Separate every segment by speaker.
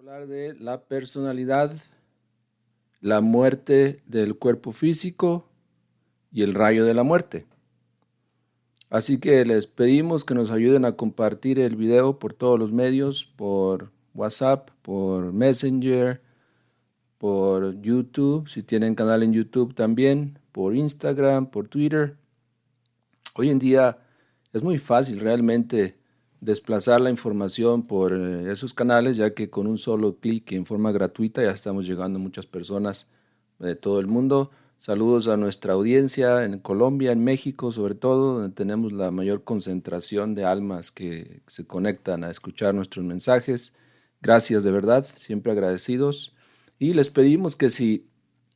Speaker 1: Hablar de la personalidad, la muerte del cuerpo físico y el rayo de la muerte. Así que les pedimos que nos ayuden a compartir el video por todos los medios, por WhatsApp, por Messenger, por YouTube, si tienen canal en YouTube también, por Instagram, por Twitter. Hoy en día es muy fácil realmente desplazar la información por esos canales, ya que con un solo clic en forma gratuita ya estamos llegando a muchas personas de todo el mundo. Saludos a nuestra audiencia en Colombia, en México sobre todo, donde tenemos la mayor concentración de almas que se conectan a escuchar nuestros mensajes. Gracias de verdad, siempre agradecidos. Y les pedimos que si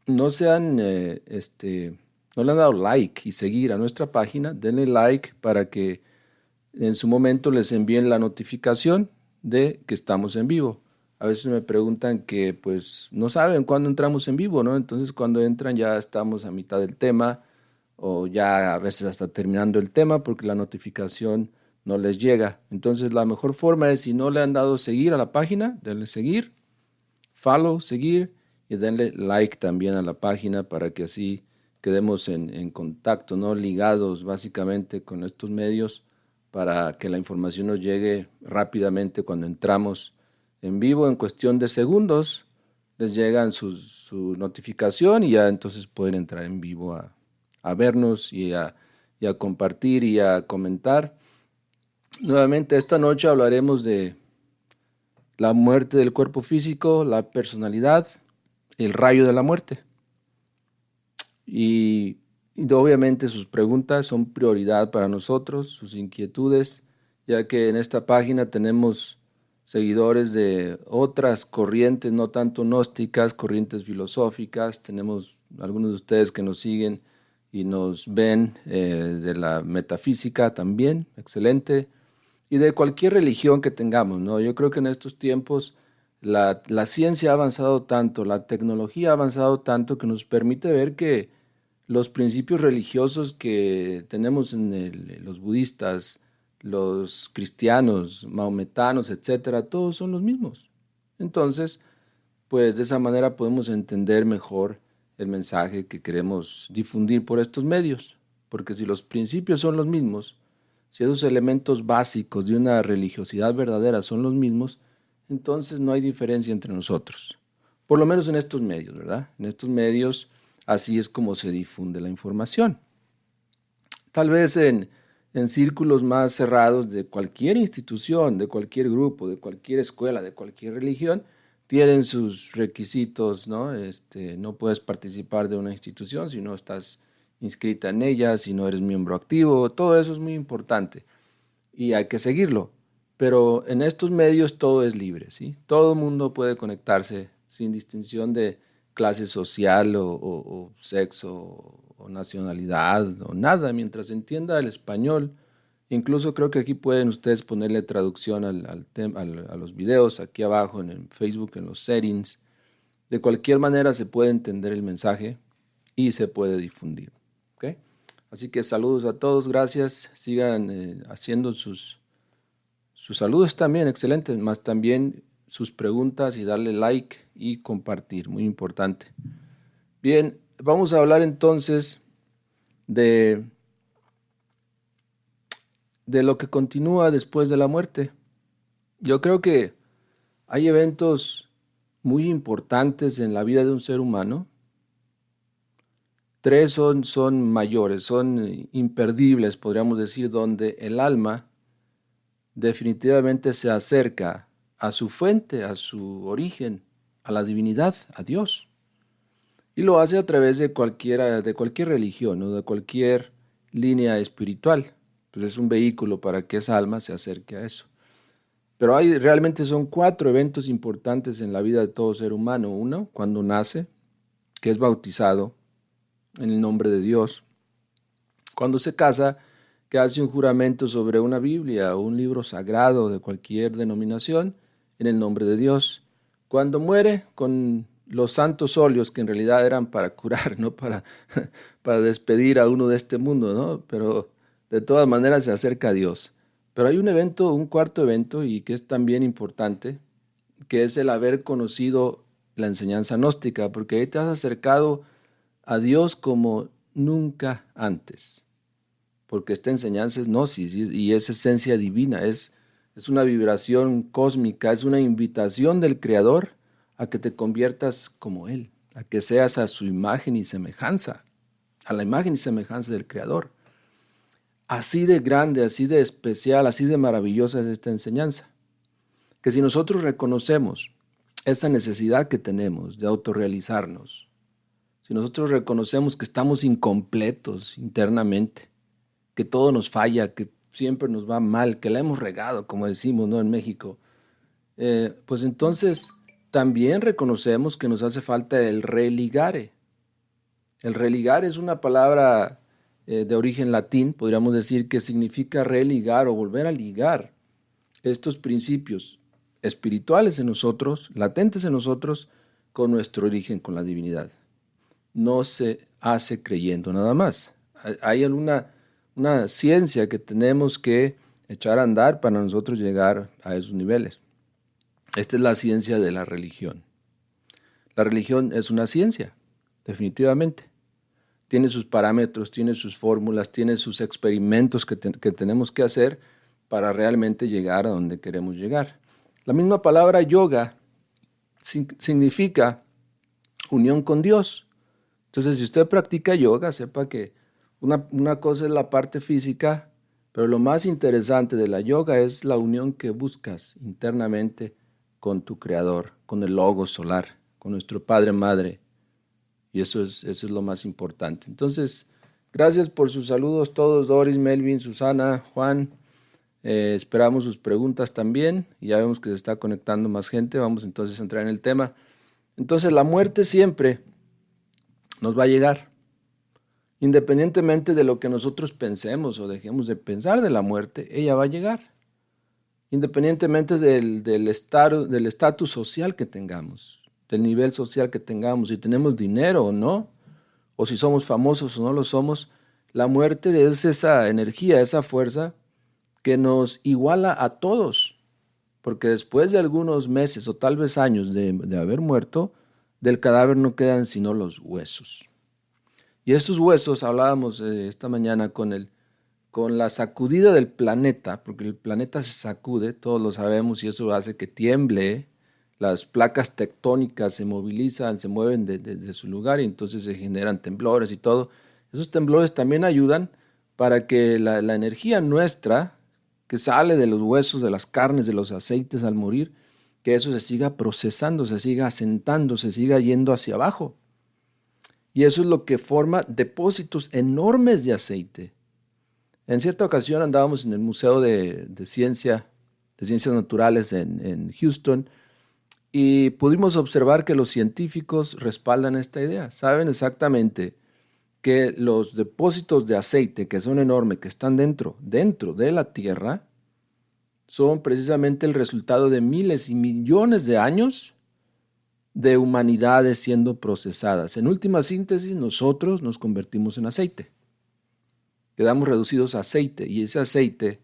Speaker 1: no sean no le han dado like y seguir a nuestra página, denle like para que en su momento les envíen la notificación de que estamos en vivo. A veces me preguntan que pues no saben cuándo entramos en vivo, ¿no? Entonces cuando entran ya estamos a mitad del tema o ya a veces hasta terminando el tema porque la notificación no les llega. Entonces la mejor forma es si no le han dado seguir a la página, denle seguir, follow, seguir y denle like también a la página para que así quedemos en contacto, ¿no? Ligados básicamente con estos medios para que la información nos llegue rápidamente cuando entramos en vivo. En cuestión de segundos les llegan su notificación y ya entonces pueden entrar en vivo a vernos y a compartir y a comentar. Nuevamente esta noche hablaremos de la muerte del cuerpo físico, la personalidad, el rayo de la muerte. Y obviamente sus preguntas son prioridad para nosotros, sus inquietudes, ya que en esta página tenemos seguidores de otras corrientes, no tanto gnósticas, corrientes filosóficas, tenemos algunos de ustedes que nos siguen y nos ven de la metafísica también, excelente, y de cualquier religión que tengamos, ¿no? Yo creo que en estos tiempos la ciencia ha avanzado tanto, la tecnología ha avanzado tanto que nos permite ver que los principios religiosos que tenemos en los budistas, los cristianos, maometanos, etcétera, todos son los mismos. Entonces, pues de esa manera podemos entender mejor el mensaje que queremos difundir por estos medios, porque si los principios son los mismos, si esos elementos básicos de una religiosidad verdadera son los mismos, entonces no hay diferencia entre nosotros. Por lo menos en estos medios, ¿verdad? En estos medios así es como se difunde la información. Tal vez en círculos más cerrados de cualquier institución, de cualquier grupo, de cualquier escuela, de cualquier religión, tienen sus requisitos, ¿no? No puedes participar de una institución si no estás inscrita en ella, si no eres miembro activo, todo eso es muy importante y hay que seguirlo. Pero en estos medios todo es libre, ¿sí? Todo el mundo puede conectarse sin distinción de clase social o sexo o nacionalidad o nada, mientras entienda el español. Incluso creo que aquí pueden ustedes ponerle traducción a los videos, aquí abajo en el Facebook, en los settings. De cualquier manera se puede entender el mensaje y se puede difundir. ¿Okay? Así que saludos a todos, gracias. Sigan haciendo sus saludos también, excelente, más también sus preguntas y darle like y compartir, muy importante. Bien, vamos a hablar entonces de, de lo que continúa después de la muerte. Yo creo que hay eventos muy importantes en la vida de un ser humano. Tres son mayores, son imperdibles, podríamos decir, donde el alma definitivamente se acerca a su fuente, a su origen, a la divinidad, a Dios. Y lo hace a través de cualquier religión, ¿no? De cualquier línea espiritual. Pues es un vehículo para que esa alma se acerque a eso. Pero realmente son cuatro eventos importantes en la vida de todo ser humano. Uno, cuando nace, que es bautizado en el nombre de Dios. Cuando se casa, que hace un juramento sobre una Biblia o un libro sagrado de cualquier denominación en el nombre de Dios. Cuando muere, con los santos óleos que en realidad eran para curar, no para despedir a uno de este mundo, ¿no? Pero de todas maneras se acerca a Dios. Pero hay un evento, un cuarto evento, y que es también importante, que es el haber conocido la enseñanza gnóstica, porque ahí te has acercado a Dios como nunca antes, porque esta enseñanza es gnosis y es esencia divina, es una vibración cósmica, es una invitación del Creador a que te conviertas como Él, a que seas a su imagen y semejanza, a la imagen y semejanza del Creador. Así de grande, así de especial, así de maravillosa es esta enseñanza, que si nosotros reconocemos esa necesidad que tenemos de autorrealizarnos, si nosotros reconocemos que estamos incompletos internamente, que todo nos falla, que siempre nos va mal, que la hemos regado, como decimos, ¿no?, en México, pues entonces también reconocemos que nos hace falta el religare. El religar es una palabra de origen latín, podríamos decir, que significa religar o volver a ligar estos principios espirituales en nosotros, latentes en nosotros, con nuestro origen, con la divinidad. No se hace creyendo nada más. Hay una ciencia que tenemos que echar a andar para nosotros llegar a esos niveles. Esta es la ciencia de la religión. La religión es una ciencia, definitivamente. Tiene sus parámetros, tiene sus fórmulas, tiene sus experimentos que tenemos que hacer para realmente llegar a donde queremos llegar. La misma palabra yoga significa unión con Dios. Entonces, si usted practica yoga, sepa que una cosa es la parte física, pero lo más interesante de la yoga es la unión que buscas internamente con tu Creador, con el Logos solar, con nuestro Padre Madre. Y eso es lo más importante. Entonces, gracias por sus saludos todos, Doris, Melvin, Susana, Juan. Esperamos sus preguntas también. Ya vemos que se está conectando más gente. Vamos entonces a entrar en el tema. Entonces, la muerte siempre nos va a llegar. Independientemente de lo que nosotros pensemos o dejemos de pensar de la muerte, ella va a llegar. Independientemente del estatus social que tengamos, del nivel social que tengamos, si tenemos dinero o no, o si somos famosos o no lo somos, la muerte es esa energía, esa fuerza que nos iguala a todos, porque después de algunos meses o tal vez años de haber muerto, del cadáver no quedan sino los huesos. Y estos huesos, hablábamos esta mañana con la sacudida del planeta, porque el planeta se sacude, todos lo sabemos, y eso hace que tiemble, las placas tectónicas se movilizan, se mueven de su lugar y entonces se generan temblores y todo. Esos temblores también ayudan para que la energía nuestra, que sale de los huesos, de las carnes, de los aceites al morir, que eso se siga procesando, se siga asentando, se siga yendo hacia abajo. Y eso es lo que forma depósitos enormes de aceite. En cierta ocasión andábamos en el Museo de Ciencias Naturales en Houston y pudimos observar que los científicos respaldan esta idea. Saben exactamente que los depósitos de aceite, que son enormes, que están dentro de la Tierra, son precisamente el resultado de miles y millones de años de humanidades siendo procesadas. En última síntesis, nosotros nos convertimos en aceite. Quedamos reducidos a aceite y ese aceite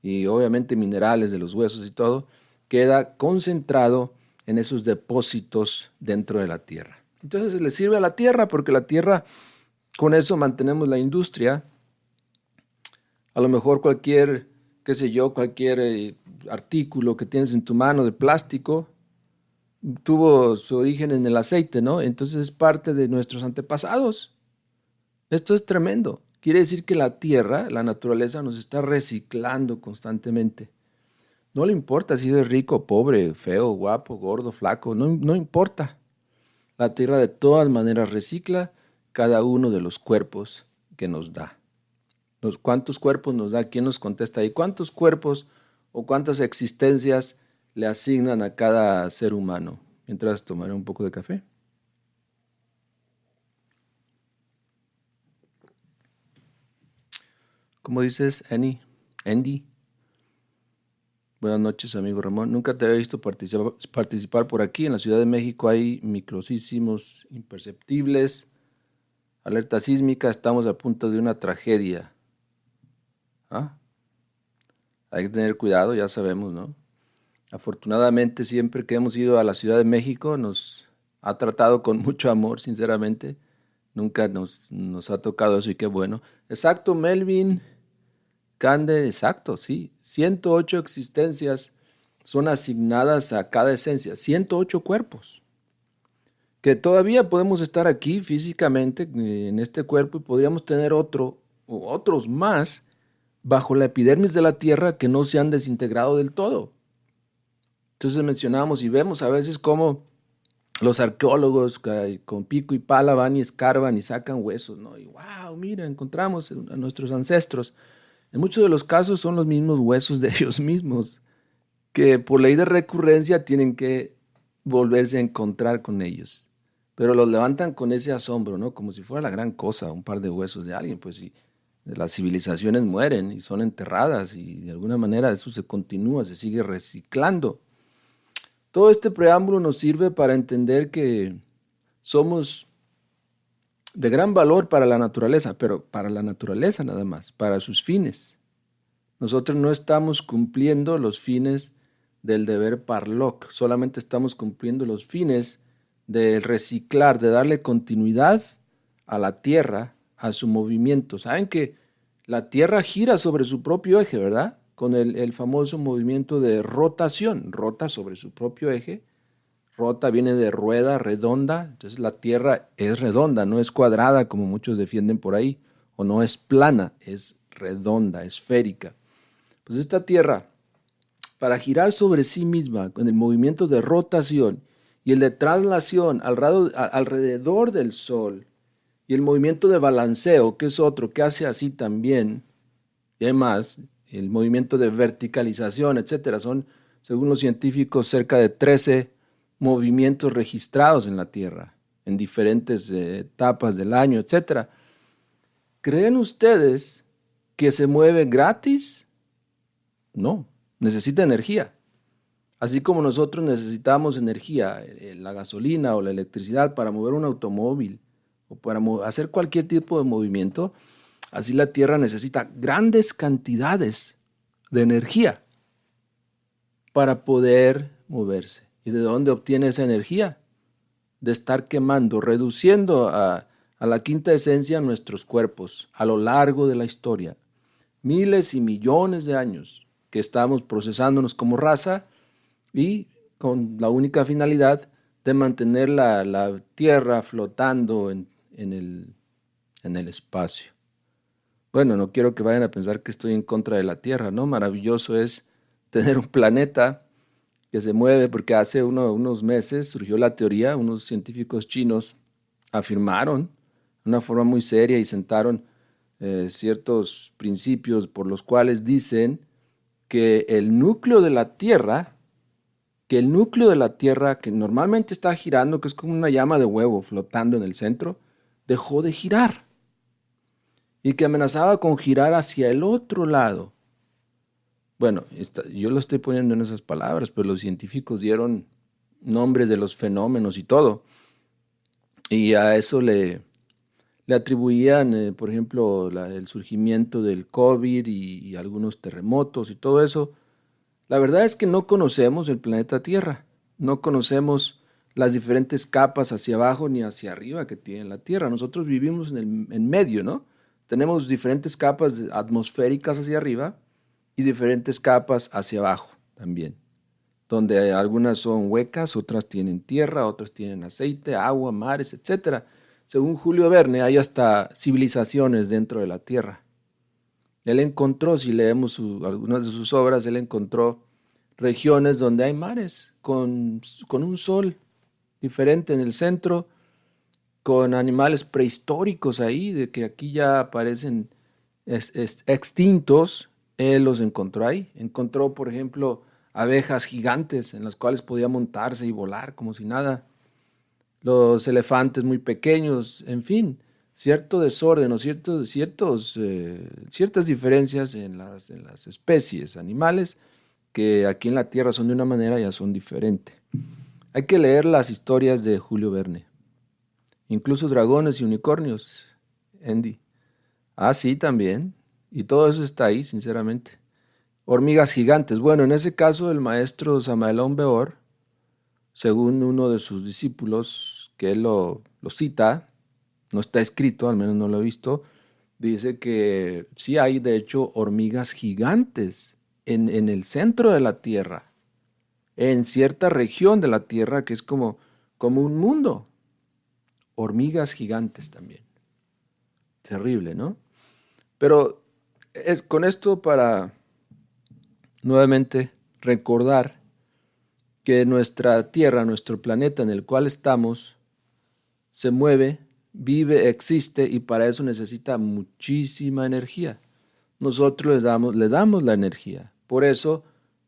Speaker 1: y obviamente minerales de los huesos y todo queda concentrado en esos depósitos dentro de la tierra. Entonces le sirve a la tierra porque la tierra, con eso mantenemos la industria. A lo mejor cualquier, qué sé yo, cualquier artículo que tienes en tu mano de plástico tuvo su origen en el aceite, ¿no? Entonces es parte de nuestros antepasados. Esto es tremendo. Quiere decir que la tierra, la naturaleza, nos está reciclando constantemente. No le importa si eres rico, pobre, feo, guapo, gordo, flaco, no importa. La tierra de todas maneras recicla cada uno de los cuerpos que nos da. ¿Cuántos cuerpos nos da? ¿Quién nos contesta ahí? ¿Cuántos cuerpos o cuántas existencias le asignan a cada ser humano? Mientras tomaré un poco de café. ¿Cómo dices, Andy? Buenas noches, amigo Ramón. Nunca te había visto participar por aquí. En la Ciudad de México hay microsísimos imperceptibles. Alerta sísmica, estamos a punto de una tragedia. ¿Ah? Hay que tener cuidado, ya sabemos, ¿no? Afortunadamente, siempre que hemos ido a la Ciudad de México, nos ha tratado con mucho amor, sinceramente. Nunca nos ha tocado eso y qué bueno. Exacto, Melvin, Cande, exacto, sí. 108 existencias son asignadas a cada esencia. 108 cuerpos. Que todavía podemos estar aquí físicamente en este cuerpo y podríamos tener otro o otros más bajo la epidermis de la Tierra que no se han desintegrado del todo. Entonces mencionamos y vemos a veces cómo los arqueólogos con pico y pala van y escarban y sacan huesos, ¿no? Y wow, mira, encontramos a nuestros ancestros. En muchos de los casos son los mismos huesos de ellos mismos, que por ley de recurrencia tienen que volverse a encontrar con ellos. Pero los levantan con ese asombro, ¿no? Como si fuera la gran cosa, un par de huesos de alguien, pues sí. Las civilizaciones mueren y son enterradas y de alguna manera eso se continúa, se sigue reciclando. Todo este preámbulo nos sirve para entender que somos de gran valor para la naturaleza, pero para la naturaleza nada más, para sus fines. Nosotros no estamos cumpliendo los fines del deber Parlock, solamente estamos cumpliendo los fines de reciclar, de darle continuidad a la Tierra, a su movimiento. Saben que la Tierra gira sobre su propio eje, ¿verdad? Con el famoso movimiento de rotación, rota sobre su propio eje. Rota viene de rueda, redonda, entonces la Tierra es redonda, no es cuadrada como muchos defienden por ahí, o no es plana, es redonda, esférica. Pues esta Tierra, para girar sobre sí misma con el movimiento de rotación y el de traslación alrededor del Sol y el movimiento de balanceo, que es otro que hace así también, y además el movimiento de verticalización, etcétera, son, según los científicos, cerca de 13 movimientos registrados en la Tierra, en diferentes etapas del año, etcétera. ¿Creen ustedes que se mueve gratis? No, necesita energía. Así como nosotros necesitamos energía, la gasolina o la electricidad para mover un automóvil o para hacer cualquier tipo de movimiento, así la Tierra necesita grandes cantidades de energía para poder moverse. ¿Y de dónde obtiene esa energía? De estar quemando, reduciendo a la quinta esencia nuestros cuerpos a lo largo de la historia. Miles y millones de años que estamos procesándonos como raza y con la única finalidad de mantener la Tierra flotando en el espacio. Bueno, no quiero que vayan a pensar que estoy en contra de la Tierra, ¿no? Maravilloso es tener un planeta que se mueve, porque hace unos meses surgió la teoría, unos científicos chinos afirmaron de una forma muy seria y sentaron ciertos principios por los cuales dicen que el núcleo de la Tierra, que normalmente está girando, que es como una llama de huevo flotando en el centro, dejó de girar y que amenazaba con girar hacia el otro lado. Bueno, yo lo estoy poniendo en esas palabras, pero los científicos dieron nombres de los fenómenos y todo, y a eso le atribuían, por ejemplo, el surgimiento del COVID y algunos terremotos y todo eso. La verdad es que no conocemos el planeta Tierra, no conocemos las diferentes capas hacia abajo ni hacia arriba que tiene la Tierra. Nosotros vivimos en medio, ¿no? Tenemos diferentes capas atmosféricas hacia arriba y diferentes capas hacia abajo también, donde algunas son huecas, otras tienen tierra, otras tienen aceite, agua, mares, etcétera. Según Julio Verne, hay hasta civilizaciones dentro de la Tierra. Él encontró, si leemos algunas de sus obras, él encontró regiones donde hay mares con un sol diferente en el centro, con animales prehistóricos ahí, de que aquí ya aparecen extintos. Él los encontró ahí. Encontró, por ejemplo, abejas gigantes en las cuales podía montarse y volar como si nada. Los elefantes muy pequeños, en fin, cierto desorden o ciertas diferencias en las especies animales que aquí en la Tierra son de una manera, ya son diferentes. Hay que leer las historias de Julio Verne, incluso dragones y unicornios, Andy. Ah, sí, también. Y todo eso está ahí, sinceramente. hormigas gigantes. Bueno, en ese caso el maestro Samael Aun Weor, según uno de sus discípulos, que él lo cita, no está escrito, al menos no lo he visto, dice que sí hay de hecho hormigas gigantes en el centro de la Tierra, en cierta región de la Tierra que es como un mundo. Hormigas gigantes también. Terrible, ¿no? Pero es con esto para nuevamente recordar que nuestra Tierra, nuestro planeta en el cual estamos, se mueve, vive, existe y para eso necesita muchísima energía. Nosotros le damos la energía. Por eso,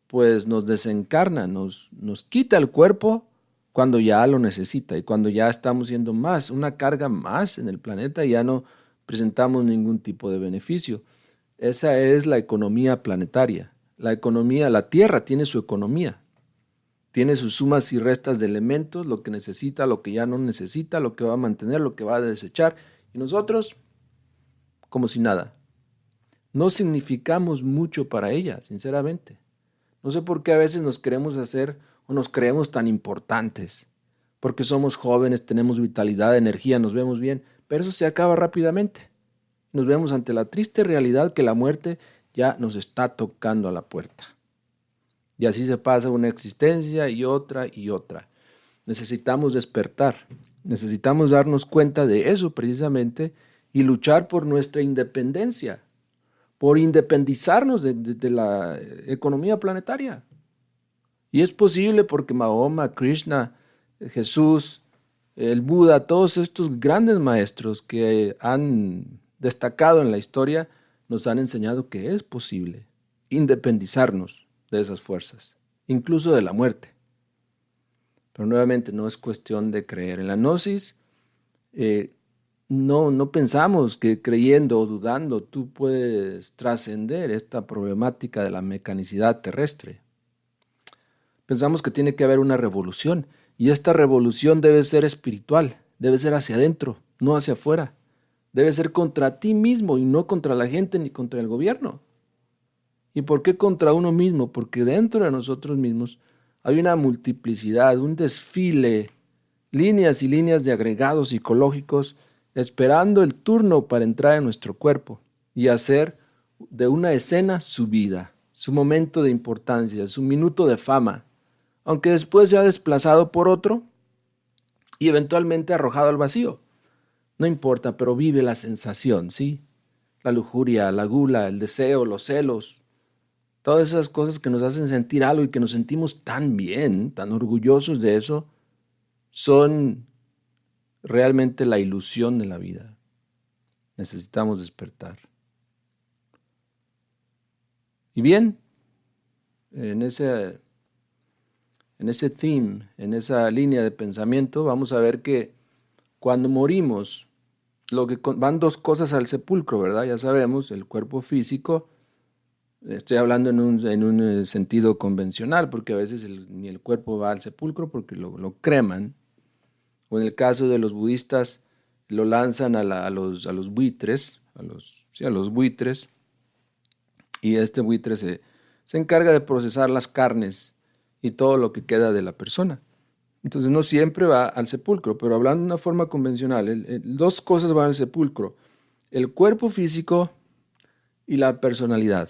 Speaker 1: pues nos desencarna, nos quita el cuerpo cuando ya lo necesita y cuando ya estamos siendo más, una carga más en el planeta y ya no presentamos ningún tipo de beneficio. Esa es la economía planetaria. La economía, la Tierra tiene su economía. Tiene sus sumas y restas de elementos, lo que necesita, lo que ya no necesita, lo que va a mantener, lo que va a desechar. Y nosotros, como si nada. No significamos mucho para ella, sinceramente. No sé por qué a veces nos queremos hacer o nos creemos tan importantes. Porque somos jóvenes, tenemos vitalidad, energía, nos vemos bien, pero eso se acaba rápidamente. Nos vemos ante la triste realidad que la muerte ya nos está tocando a la puerta. Y así se pasa una existencia y otra y otra. Necesitamos despertar, necesitamos darnos cuenta de eso precisamente y luchar por nuestra independencia, por independizarnos de la economía planetaria. Y es posible porque Mahoma, Krishna, Jesús, el Buda, todos estos grandes maestros que han destacado en la historia, nos han enseñado que es posible independizarnos de esas fuerzas, incluso de la muerte. Pero nuevamente no es cuestión de creer. En la gnosis no pensamos que creyendo o dudando tú puedes trascender esta problemática de la mecanicidad terrestre. Pensamos que tiene que haber una revolución y esta revolución debe ser espiritual, debe ser hacia adentro, no hacia afuera. Debe ser contra ti mismo y no contra la gente ni contra el gobierno. ¿Y por qué contra uno mismo? Porque dentro de nosotros mismos hay una multiplicidad, un desfile, líneas y líneas de agregados psicológicos esperando el turno para entrar en nuestro cuerpo y hacer de una escena su vida, su momento de importancia, su minuto de fama, aunque después sea desplazado por otro y eventualmente arrojado al vacío. No importa, pero vive la sensación, ¿sí? La lujuria, la gula, el deseo, los celos, todas esas cosas que nos hacen sentir algo y que nos sentimos tan bien, tan orgullosos de eso, son realmente la ilusión de la vida. Necesitamos despertar. Y bien, en ese theme, en esa línea de pensamiento, vamos a ver que cuando morimos, van dos cosas al sepulcro, ¿verdad? Ya sabemos, el cuerpo físico. Estoy hablando en un sentido convencional, porque a veces ni el cuerpo va al sepulcro porque lo creman. O en el caso de los budistas, lo lanzan a los buitres, a los buitres, y este buitre se encarga de procesar las carnes y todo lo que queda de la persona. Entonces no siempre va al sepulcro, pero hablando de una forma convencional, dos cosas van al sepulcro: el cuerpo físico y la personalidad.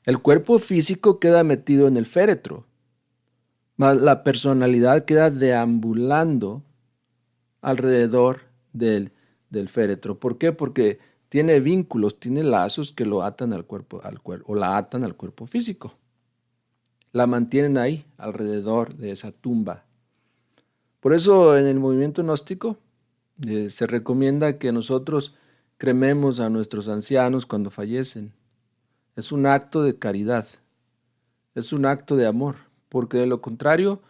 Speaker 1: El cuerpo físico queda metido en el féretro, mas la personalidad queda deambulando alrededor del féretro. ¿Por qué? Porque tiene vínculos, tiene lazos que lo atan al cuerpo, o la atan al cuerpo físico. La mantienen ahí, alrededor de esa tumba. Por eso en el movimiento gnóstico se recomienda que nosotros crememos a nuestros ancianos cuando fallecen. Es un acto de caridad, es un acto de amor, porque de lo contrario,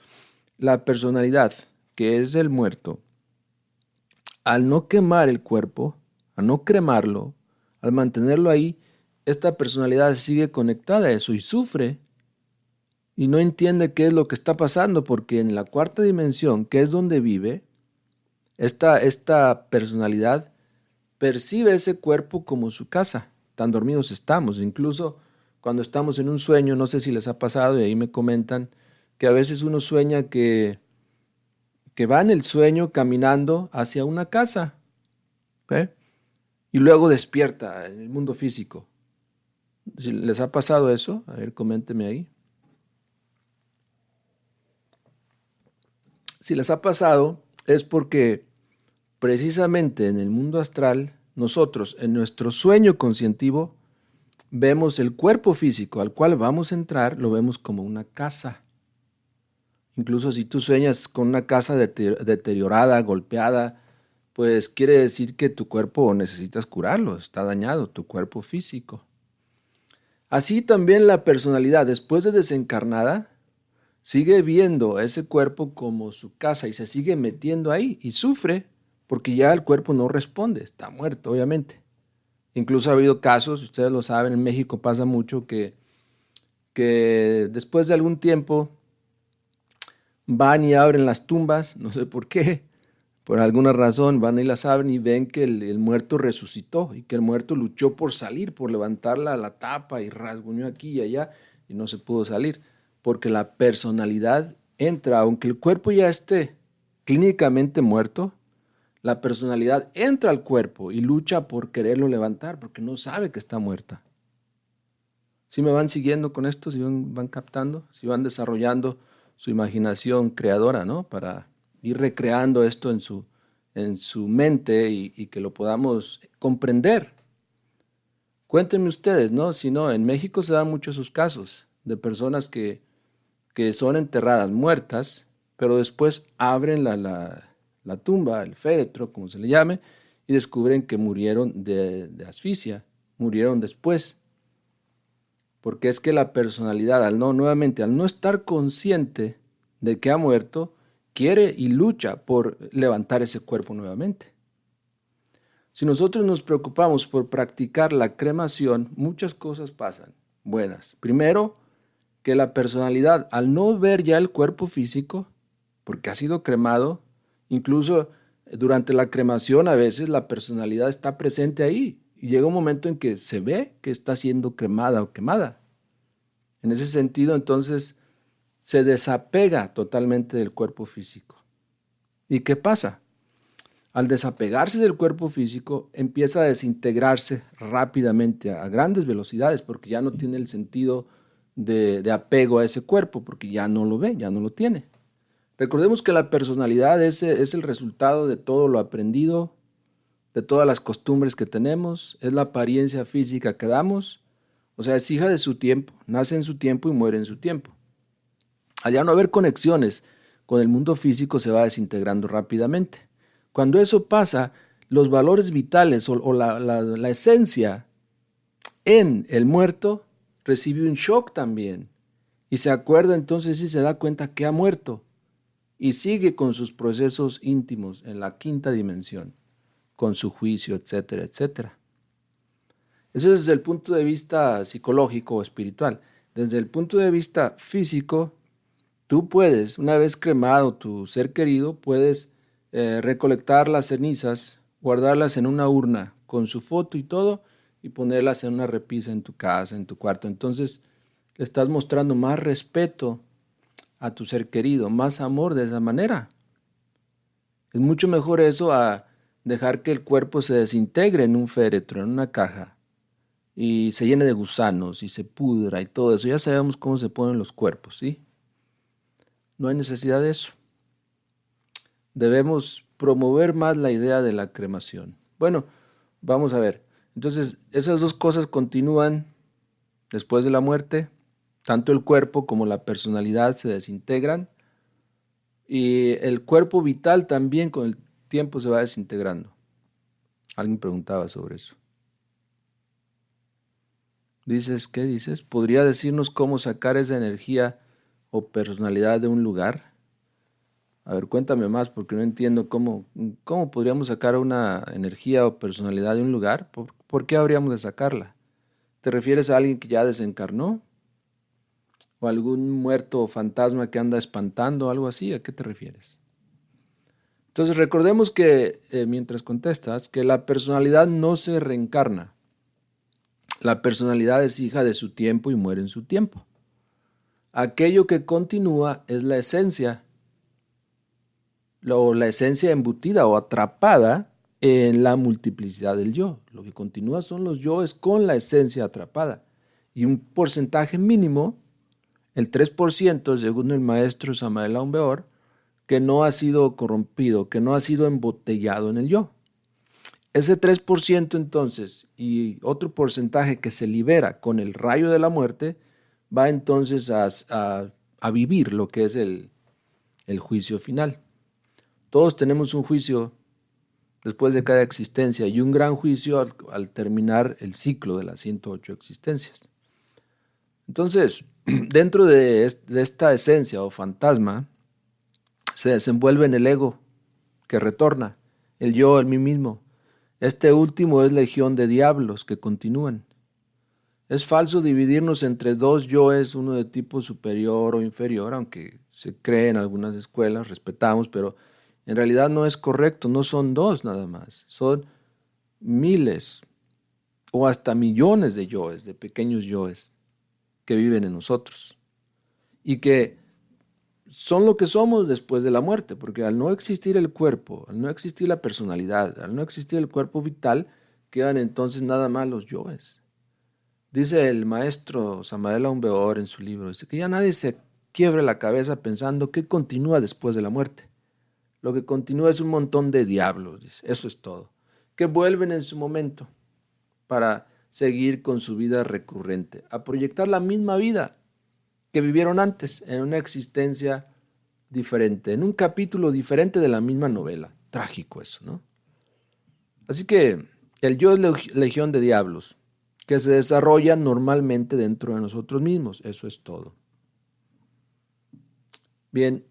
Speaker 1: la personalidad, que es el muerto, al no quemar el cuerpo, al no cremarlo, al mantenerlo ahí, esta personalidad sigue conectada a eso y sufre y no entiende qué es lo que está pasando, porque en la cuarta dimensión, que es donde vive, esta personalidad percibe ese cuerpo como su casa. Tan dormidos estamos, incluso cuando estamos en un sueño, no sé si les ha pasado, y ahí me comentan, que a veces uno sueña que va en el sueño caminando hacia una casa, ¿ok? Y luego despierta en el mundo físico. Si les ha pasado eso, a ver, coménteme ahí. Si les ha pasado, es porque precisamente en el mundo astral, nosotros, en nuestro sueño conscientivo, vemos el cuerpo físico al cual vamos a entrar, lo vemos como una casa. Incluso si tú sueñas con una casa deteriorada, golpeada, pues quiere decir que tu cuerpo necesitas curarlo, está dañado, tu cuerpo físico. Así también la personalidad, después de desencarnada, sigue viendo a ese cuerpo como su casa y se sigue metiendo ahí y sufre porque ya el cuerpo no responde, está muerto, obviamente. Incluso ha habido casos, ustedes lo saben, en México pasa mucho que después de algún tiempo van y abren las tumbas, no sé por qué, por alguna razón van y las abren y ven que el muerto resucitó y que el muerto luchó por salir, por levantar la tapa y rasguñó aquí y allá y no se pudo salir, porque la personalidad entra, aunque el cuerpo ya esté clínicamente muerto, la personalidad entra al cuerpo y lucha por quererlo levantar porque no sabe que está muerta. Si me van siguiendo con esto, si van captando, si van desarrollando su imaginación creadora, ¿no? Para ir recreando esto en su mente y que lo podamos comprender. Cuéntenme ustedes, ¿no? Si no, en México se dan muchos esos casos de personas que son enterradas muertas, pero después abren la tumba, el féretro, como se le llame, y descubren que murieron de asfixia, murieron después. Porque es que la personalidad, nuevamente, al no estar consciente de que ha muerto, quiere y lucha por levantar ese cuerpo nuevamente. Si nosotros nos preocupamos por practicar la cremación, muchas cosas pasan buenas. Primero, que la personalidad, al no ver ya el cuerpo físico, porque ha sido cremado, incluso durante la cremación a veces la personalidad está presente ahí y llega un momento en que se ve que está siendo cremada o quemada. En ese sentido, entonces, se desapega totalmente del cuerpo físico. ¿Y qué pasa? Al desapegarse del cuerpo físico, empieza a desintegrarse rápidamente a grandes velocidades porque ya no tiene el sentido de apego a ese cuerpo, porque ya no lo ve, ya no lo tiene. Recordemos que la personalidad es el resultado de todo lo aprendido, de todas las costumbres que tenemos, es la apariencia física que damos, o sea, es hija de su tiempo, nace en su tiempo y muere en su tiempo. Al ya no haber conexiones con el mundo físico se va desintegrando rápidamente. Cuando eso pasa, los valores vitales o la esencia en el muerto recibe un shock también y se acuerda entonces y se da cuenta que ha muerto y sigue con sus procesos íntimos en la quinta dimensión, con su juicio, etcétera, etcétera. Eso es desde el punto de vista psicológico o espiritual. Desde el punto de vista físico, tú puedes, una vez cremado tu ser querido, puedes recolectar las cenizas, guardarlas en una urna con su foto y todo y ponerlas en una repisa en tu casa, en tu cuarto. Entonces le estás mostrando más respeto a tu ser querido, más amor de esa manera. Es mucho mejor eso a dejar que el cuerpo se desintegre en un féretro, en una caja, y se llene de gusanos y se pudra y todo eso. Ya sabemos cómo se ponen los cuerpos, ¿sí? No hay necesidad de eso. Debemos promover más la idea de la cremación. Bueno, vamos a ver. Entonces, esas dos cosas continúan después de la muerte. Tanto el cuerpo como la personalidad se desintegran y el cuerpo vital también con el tiempo se va desintegrando. Alguien preguntaba sobre eso. Dices, ¿qué dices? ¿Podría decirnos cómo sacar esa energía o personalidad de un lugar? A ver, cuéntame más porque no entiendo cómo podríamos sacar una energía o personalidad de un lugar. ¿Por qué habríamos de sacarla? ¿Te refieres a alguien que ya desencarnó? ¿O algún muerto o fantasma que anda espantando o algo así? ¿A qué te refieres? Entonces recordemos que, mientras contestas, que la personalidad no se reencarna. La personalidad es hija de su tiempo y muere en su tiempo. Aquello que continúa es la esencia, o la esencia embutida o atrapada en la multiplicidad del yo. Lo que continúa son los yoes con la esencia atrapada. Y un porcentaje mínimo, el 3%, según el maestro Samael Aun Weor, que no ha sido corrompido, que no ha sido embotellado en el yo. Ese 3% entonces y otro porcentaje que se libera con el rayo de la muerte va entonces a vivir lo que es el juicio final. Todos tenemos un juicio después de cada existencia y un gran juicio al terminar el ciclo de las 108 existencias. Entonces, dentro de esta esencia o fantasma, se desenvuelve en el ego que retorna, el yo, el mí mismo. Este último es legión de diablos que continúan. Es falso dividirnos entre dos yoes, uno de tipo superior o inferior, aunque se cree en algunas escuelas, respetamos, pero en realidad no es correcto, no son dos nada más, son miles o hasta millones de yoes, de pequeños yoes que viven en nosotros y que son lo que somos después de la muerte, porque al no existir el cuerpo, al no existir la personalidad, al no existir el cuerpo vital, quedan entonces nada más los yoes. Dice el maestro Samael Aun Weor en su libro, dice que ya nadie se quiebre la cabeza pensando qué continúa después de la muerte. Lo que continúa es un montón de diablos, dice, eso es todo, que vuelven en su momento para seguir con su vida recurrente, a proyectar la misma vida que vivieron antes, en una existencia diferente, en un capítulo diferente de la misma novela. Trágico eso, ¿no? Así que el yo es legión de diablos, que se desarrolla normalmente dentro de nosotros mismos. Eso es todo. Bien,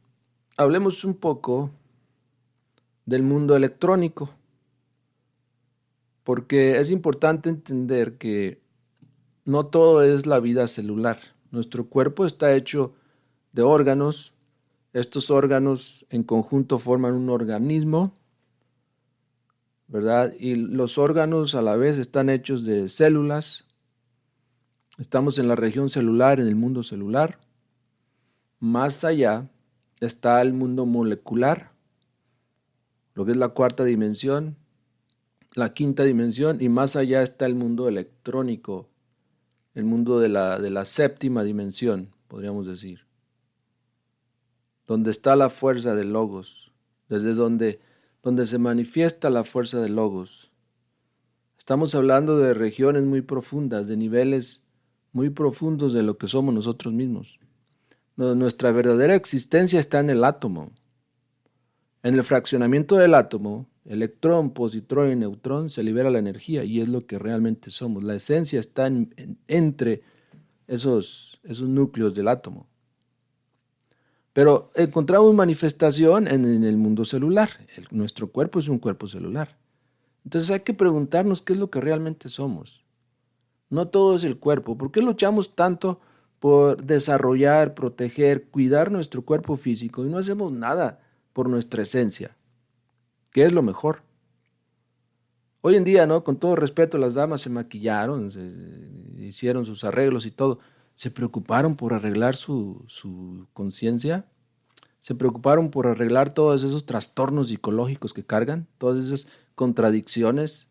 Speaker 1: hablemos un poco del mundo electrónico, porque es importante entender que no todo es la vida celular. Nuestro cuerpo está hecho de órganos. Estos órganos en conjunto forman un organismo, ¿verdad? Y los órganos a la vez están hechos de células. Estamos en la región celular, en el mundo celular. Más allá está el mundo molecular, lo que es la cuarta dimensión, la quinta dimensión, y más allá está el mundo electrónico, el mundo de la séptima dimensión, podríamos decir, donde está la fuerza del logos, desde donde se manifiesta la fuerza del logos. Estamos hablando de regiones muy profundas, de niveles muy profundos de lo que somos nosotros mismos. Nuestra verdadera existencia está en el átomo. En el fraccionamiento del átomo, electrón, positrón y neutrón, se libera la energía y es lo que realmente somos. La esencia está entre esos núcleos del átomo. Pero encontramos manifestación en el mundo celular. Nuestro cuerpo es un cuerpo celular. Entonces hay que preguntarnos qué es lo que realmente somos. No todo es el cuerpo. ¿Por qué luchamos tanto por desarrollar, proteger, cuidar nuestro cuerpo físico y no hacemos nada por nuestra esencia, que es lo mejor? Hoy en día, ¿no? Con todo respeto, las damas se maquillaron, hicieron sus arreglos y todo. ¿Se preocuparon por arreglar su conciencia? ¿Se preocuparon por arreglar todos esos trastornos psicológicos que cargan? Todas esas contradicciones,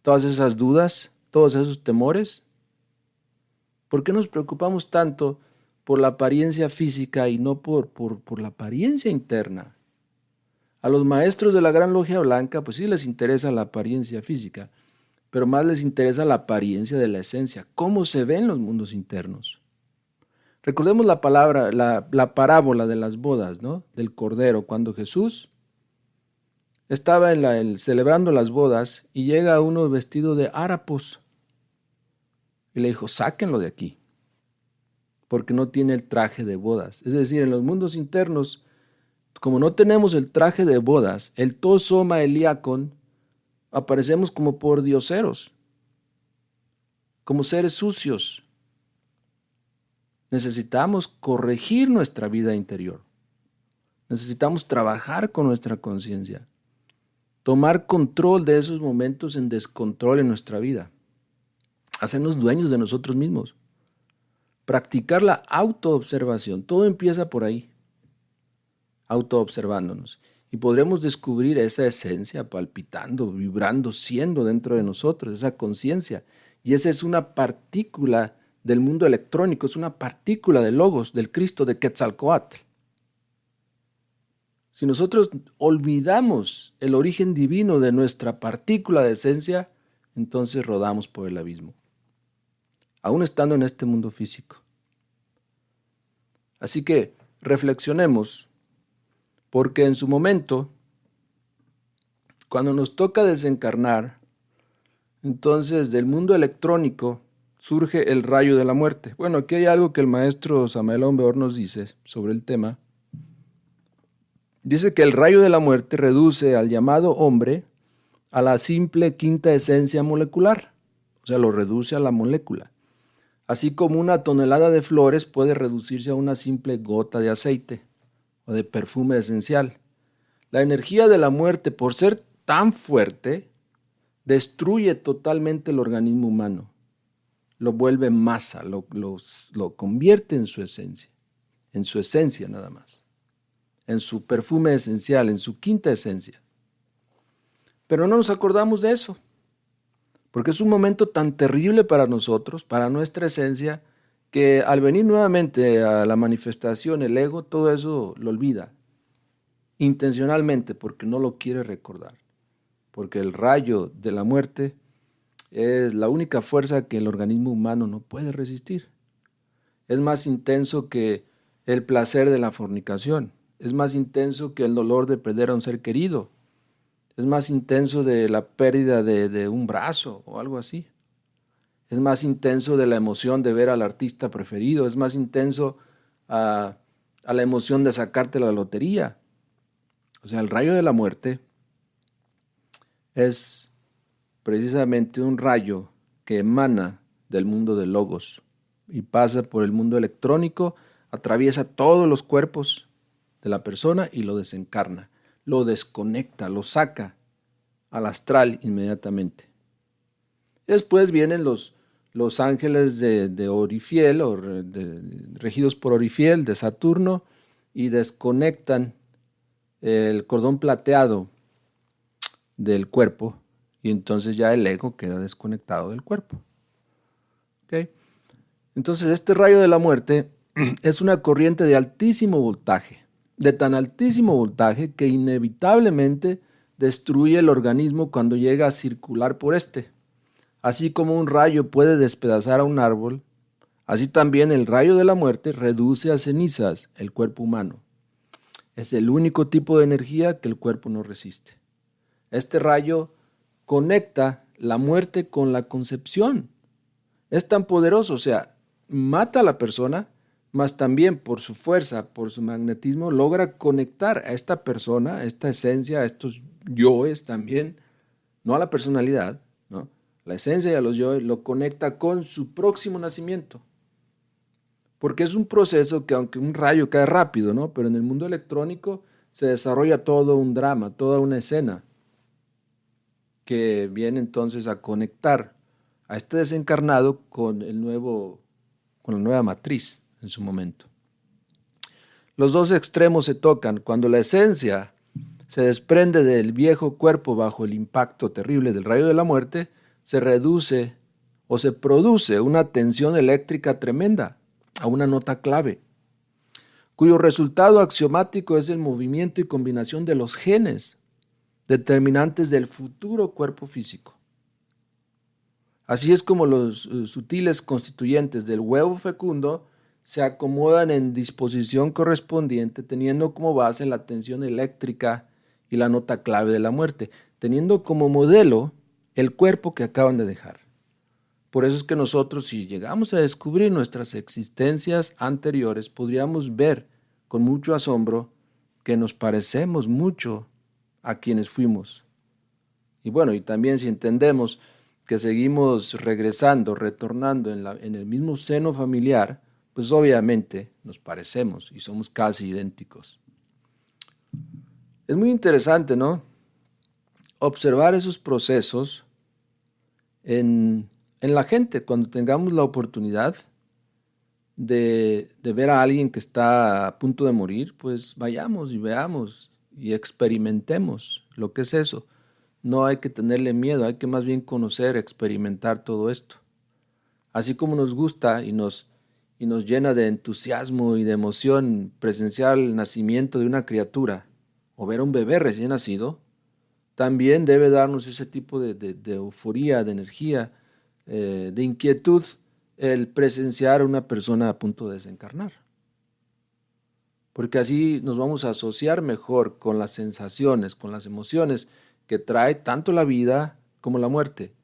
Speaker 1: todas esas dudas, todos esos temores. ¿Por qué nos preocupamos tanto por la apariencia física y no por la apariencia interna? A los maestros de la Gran Logia Blanca, pues sí les interesa la apariencia física, pero más les interesa la apariencia de la esencia, cómo se ven los mundos internos. Recordemos la parábola de las bodas, ¿no? Del Cordero, cuando Jesús estaba celebrando las bodas y llega uno vestido de harapos y le dijo, sáquenlo de aquí, porque no tiene el traje de bodas. Es decir, en los mundos internos, como no tenemos el traje de bodas, el tosoma eliacon, aparecemos como pordioseros, como seres sucios. Necesitamos corregir nuestra vida interior. Necesitamos trabajar con nuestra conciencia. Tomar control de esos momentos en descontrol en nuestra vida. hacernos dueños de nosotros mismos, practicar la autoobservación. Todo empieza por ahí, autoobservándonos. Y podremos descubrir esa esencia palpitando, vibrando, siendo dentro de nosotros, esa conciencia. Y esa es una partícula del mundo electrónico, es una partícula del Logos, del Cristo de Quetzalcóatl. Si nosotros olvidamos el origen divino de nuestra partícula de esencia, entonces rodamos por el abismo, aún estando en este mundo físico. Así que reflexionemos, porque en su momento, cuando nos toca desencarnar, entonces del mundo electrónico surge el rayo de la muerte. Bueno, aquí hay algo que el maestro Samael Aumbeor nos dice sobre el tema. Dice que el rayo de la muerte reduce al llamado hombre a la simple quinta esencia molecular, o sea, lo reduce a la molécula. Así como una tonelada de flores puede reducirse a una simple gota de aceite o de perfume esencial. La energía de la muerte, por ser tan fuerte, destruye totalmente el organismo humano, lo vuelve masa, lo convierte en su esencia nada más, en su perfume esencial, en su quinta esencia. Pero no nos acordamos de eso, porque es un momento tan terrible para nosotros, para nuestra esencia, que al venir nuevamente a la manifestación, el ego, todo eso lo olvida, intencionalmente, porque no lo quiere recordar, porque el rayo de la muerte es la única fuerza que el organismo humano no puede resistir. Es más intenso que el placer de la fornicación, es más intenso que el dolor de perder a un ser querido, es más intenso de la pérdida de un brazo o algo así. Es más intenso de la emoción de ver al artista preferido, es más intenso a la emoción de sacarte la lotería. O sea, el rayo de la muerte es precisamente un rayo que emana del mundo de Logos y pasa por el mundo electrónico, atraviesa todos los cuerpos de la persona y lo desencarna, lo desconecta, lo saca al astral inmediatamente. Después vienen los ángeles de Orifiel, regidos por Orifiel, de Saturno, y desconectan el cordón plateado del cuerpo, y entonces ya el ego queda desconectado del cuerpo. ¿Okay? Entonces este rayo de la muerte es una corriente de altísimo voltaje, de tan altísimo voltaje que inevitablemente destruye el organismo cuando llega a circular por este. Así como un rayo puede despedazar a un árbol, así también el rayo de la muerte reduce a cenizas el cuerpo humano. Es el único tipo de energía que el cuerpo no resiste. Este rayo conecta la muerte con la concepción. Es tan poderoso, o sea, mata a la persona, mas también por su fuerza, por su magnetismo, logra conectar a esta persona, a esta esencia, a estos yoes también, no a la personalidad, ¿no? La esencia y a los yoes lo conecta con su próximo nacimiento. Porque es un proceso que aunque un rayo cae rápido, ¿no? Pero en el mundo electrónico se desarrolla todo un drama, toda una escena que viene entonces a conectar a este desencarnado con la nueva matriz en su momento. Los dos extremos se tocan cuando la esencia se desprende del viejo cuerpo bajo el impacto terrible del rayo de la muerte, se reduce o se produce una tensión eléctrica tremenda a una nota clave, cuyo resultado axiomático es el movimiento y combinación de los genes determinantes del futuro cuerpo físico. Así es como los sutiles constituyentes del huevo fecundo se acomodan en disposición correspondiente, teniendo como base la tensión eléctrica y la nota clave de la muerte, teniendo como modelo el cuerpo que acaban de dejar. Por eso es que nosotros, si llegamos a descubrir nuestras existencias anteriores, podríamos ver con mucho asombro que nos parecemos mucho a quienes fuimos. Y bueno, y también si entendemos que seguimos regresando, retornando en el mismo seno familiar, pues obviamente nos parecemos y somos casi idénticos. Es muy interesante, ¿no? Observar esos procesos en en la gente, cuando tengamos la oportunidad de ver a alguien que está a punto de morir, pues vayamos y veamos y experimentemos lo que es eso. No hay que tenerle miedo, hay que más bien conocer, experimentar todo esto. Así como nos gusta y nos llena de entusiasmo y de emoción presenciar el nacimiento de una criatura o ver a un bebé recién nacido, también debe darnos ese tipo de euforía, de energía, de inquietud, el presenciar a una persona a punto de desencarnar. Porque así nos vamos a asociar mejor con las sensaciones, con las emociones que trae tanto la vida como la muerte.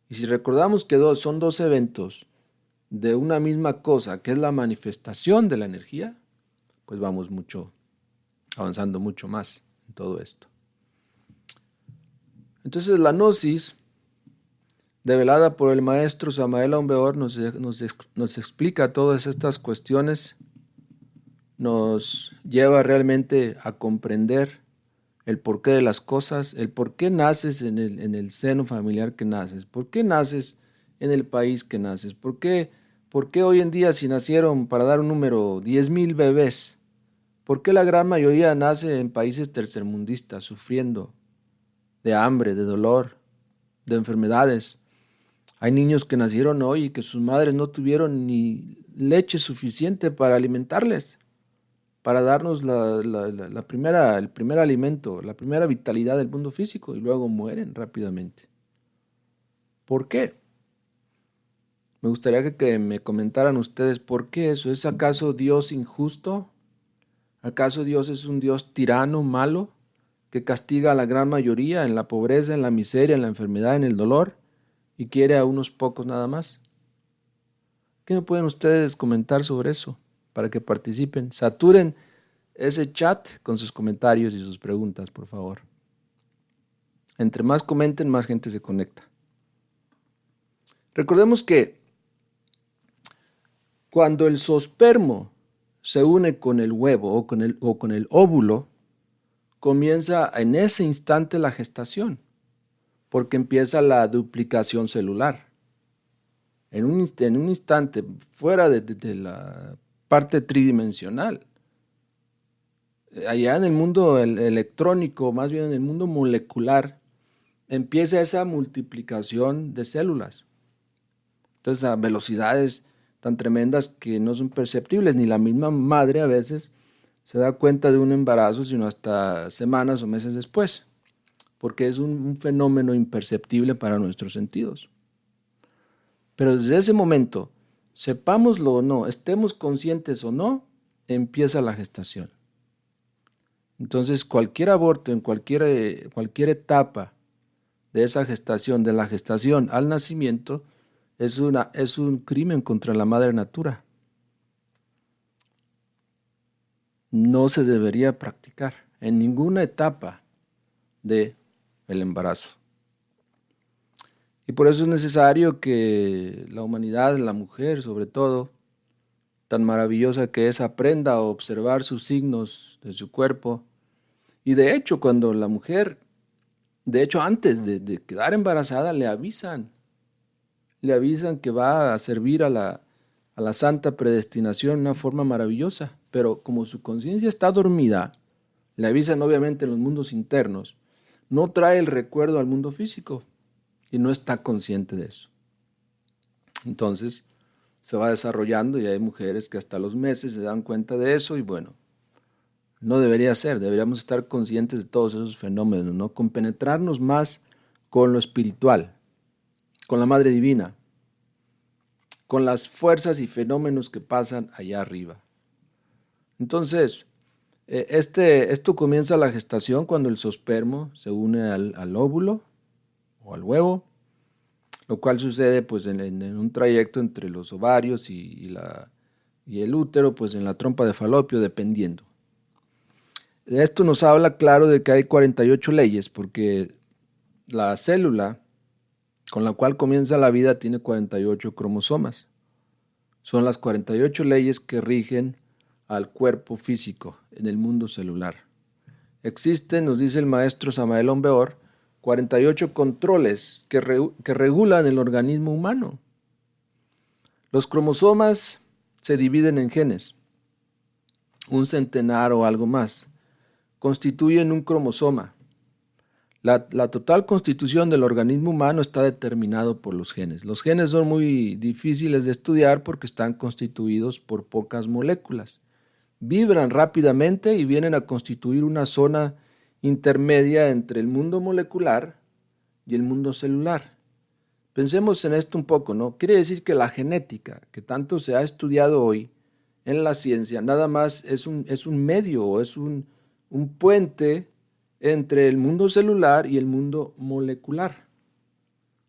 Speaker 1: Y si recordamos que son dos eventos de una misma cosa, que es la manifestación de la energía, pues vamos avanzando mucho más en todo esto. Entonces la gnosis, develada por el maestro Samael Aun Weor, nos explica todas estas cuestiones, nos lleva realmente a comprender el porqué de las cosas, el por qué naces en el seno familiar que naces, por qué naces en el país que naces, por qué hoy en día si nacieron, para dar un número, 10,000 bebés, por qué la gran mayoría nace en países tercermundistas, sufriendo de hambre, de dolor, de enfermedades. Hay niños que nacieron hoy y que sus madres no tuvieron ni leche suficiente para alimentarles, para darnos el primer alimento, la primera vitalidad del mundo físico, y luego mueren rápidamente. ¿Por qué? Me gustaría que me comentaran ustedes por qué eso. ¿Es acaso Dios injusto? ¿Acaso Dios es un Dios tirano, malo, que castiga a la gran mayoría en la pobreza, en la miseria, en la enfermedad, en el dolor, y quiere a unos pocos nada más? ¿Qué me pueden ustedes comentar sobre eso para que participen? Saturen ese chat con sus comentarios y sus preguntas, por favor. Entre más comenten, más gente se conecta. Recordemos que cuando el zoospermo se une con el huevo o con el óvulo, comienza en ese instante la gestación, porque empieza la duplicación celular. En un instante, fuera de la parte tridimensional. Allá en el mundo electrónico, más bien en el mundo molecular, empieza esa multiplicación de células. Entonces, a velocidades tan tremendas que no son perceptibles, ni la misma madre a veces se da cuenta de un embarazo, sino hasta semanas o meses después, porque es un fenómeno imperceptible para nuestros sentidos. Pero desde ese momento, sepámoslo o no, estemos conscientes o no, empieza la gestación. Entonces, cualquier aborto en cualquier etapa de esa gestación, de la gestación al nacimiento, es un crimen contra la madre natura. No se debería practicar en ninguna etapa del embarazo. Y por eso es necesario que la humanidad, la mujer sobre todo, tan maravillosa que es, aprenda a observar sus signos de su cuerpo. Y de hecho, cuando la mujer, antes de quedar embarazada, le avisan que va a servir a la santa predestinación de una forma maravillosa, pero como su conciencia está dormida, le avisan obviamente en los mundos internos, no trae el recuerdo al mundo físico y no está consciente de eso. Entonces se va desarrollando y hay mujeres que hasta los meses se dan cuenta de eso y bueno, no debería ser, deberíamos estar conscientes de todos esos fenómenos, ¿no? Compenetrarnos más con lo espiritual, con la Madre Divina, con las fuerzas y fenómenos que pasan allá arriba. Entonces, esto comienza la gestación cuando el zoospermo se une al óvulo o al huevo, lo cual sucede pues en un trayecto entre los ovarios y el útero, pues en la trompa de Falopio, dependiendo. Esto nos habla claro de que hay 48 leyes, porque la célula con la cual comienza la vida tiene 48 cromosomas. Son las 48 leyes que rigen al cuerpo físico en el mundo celular. Existen, nos dice el maestro Samael Aun Weor, 48 controles que regulan el organismo humano. Los cromosomas se dividen en genes, un centenar o algo más, constituyen un cromosoma. La total constitución del organismo humano está determinado por los genes. Los genes son muy difíciles de estudiar porque están constituidos por pocas moléculas. Vibran rápidamente y vienen a constituir una zona intermedia entre el mundo molecular y el mundo celular. Pensemos en esto un poco, ¿no? Quiere decir que la genética, que tanto se ha estudiado hoy en la ciencia, nada más es un medio o es un puente entre el mundo celular y el mundo molecular.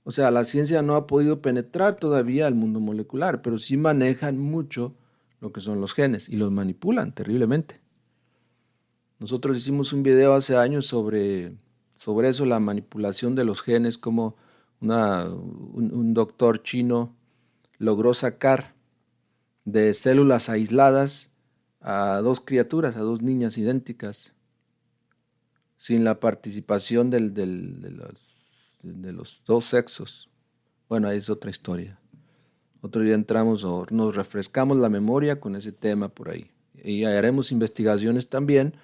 Speaker 1: O sea, la ciencia no ha podido penetrar todavía al mundo molecular, pero sí manejan mucho lo que son los genes y los manipulan terriblemente. Nosotros hicimos un video hace años sobre eso, la manipulación de los genes, como un doctor chino logró sacar de células aisladas a dos criaturas, a dos niñas idénticas, sin la participación de los dos sexos. Bueno, ahí es otra historia. Otro día entramos o nos refrescamos la memoria con ese tema por ahí. Y haremos investigaciones también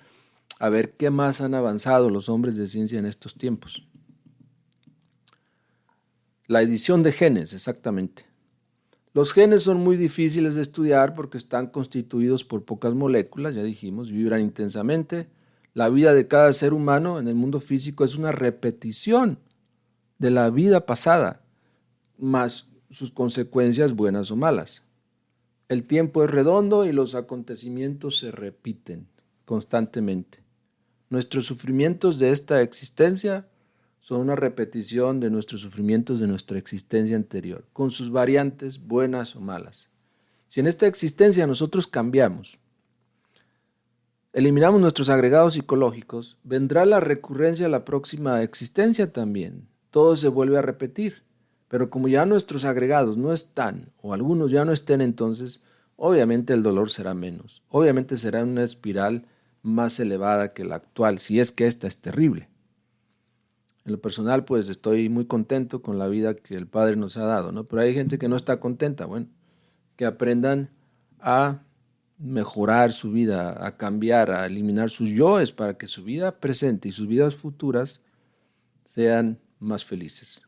Speaker 1: a ver qué más han avanzado los hombres de ciencia en estos tiempos. La edición de genes, exactamente. Los genes son muy difíciles de estudiar porque están constituidos por pocas moléculas, ya dijimos, vibran intensamente. La vida de cada ser humano en el mundo físico es una repetición de la vida pasada, más sus consecuencias buenas o malas. El tiempo es redondo y los acontecimientos se repiten constantemente. Nuestros sufrimientos de esta existencia son una repetición de nuestros sufrimientos de nuestra existencia anterior, con sus variantes buenas o malas. Si en esta existencia nosotros cambiamos, eliminamos nuestros agregados psicológicos, vendrá la recurrencia a la próxima existencia también. Todo se vuelve a repetir. Pero como ya nuestros agregados no están, o algunos ya no estén, entonces obviamente el dolor será menos. Obviamente será una espiral más elevada que la actual, si es que esta es terrible. En lo personal, pues estoy muy contento con la vida que el Padre nos ha dado, ¿no? Pero hay gente que no está contenta. Bueno, que aprendan a mejorar su vida, a cambiar, a eliminar sus yoes para que su vida presente y sus vidas futuras sean más felices.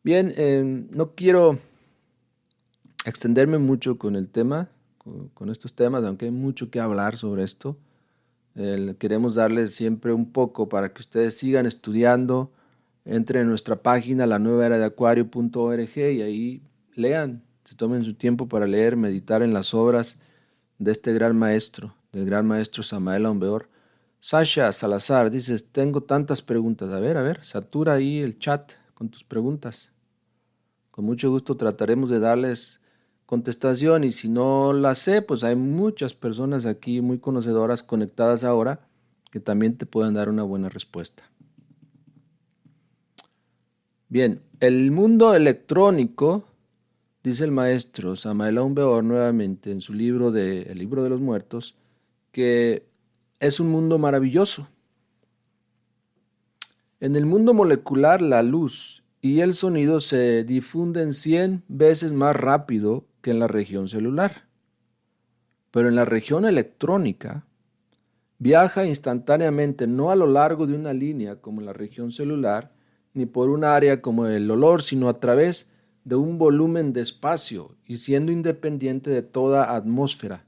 Speaker 1: Bien, no quiero extenderme mucho con el tema, con estos temas, aunque hay mucho que hablar sobre esto. Queremos darles siempre un poco para que ustedes sigan estudiando. Entren en nuestra página, lanuevaeradeacuario.org, y ahí lean, se tomen su tiempo para leer, meditar en las obras de este gran maestro, del gran maestro Samael Aun Weor. Sasha Salazar, dices, tengo tantas preguntas. A ver, satura ahí el chat con tus preguntas. Con mucho gusto trataremos de darles contestación, y si no la sé, pues hay muchas personas aquí muy conocedoras conectadas ahora que también te pueden dar una buena respuesta. Bien, el mundo electrónico, dice el maestro Samael Aun Weor nuevamente en su libro El libro de los muertos, que es un mundo maravilloso. En el mundo molecular, la luz y el sonido se difunden 100 veces más rápido que en la región celular. Pero en la región electrónica viaja instantáneamente, no a lo largo de una línea como en la región celular, ni por un área como el olor, sino a través de un volumen de espacio y siendo independiente de toda atmósfera.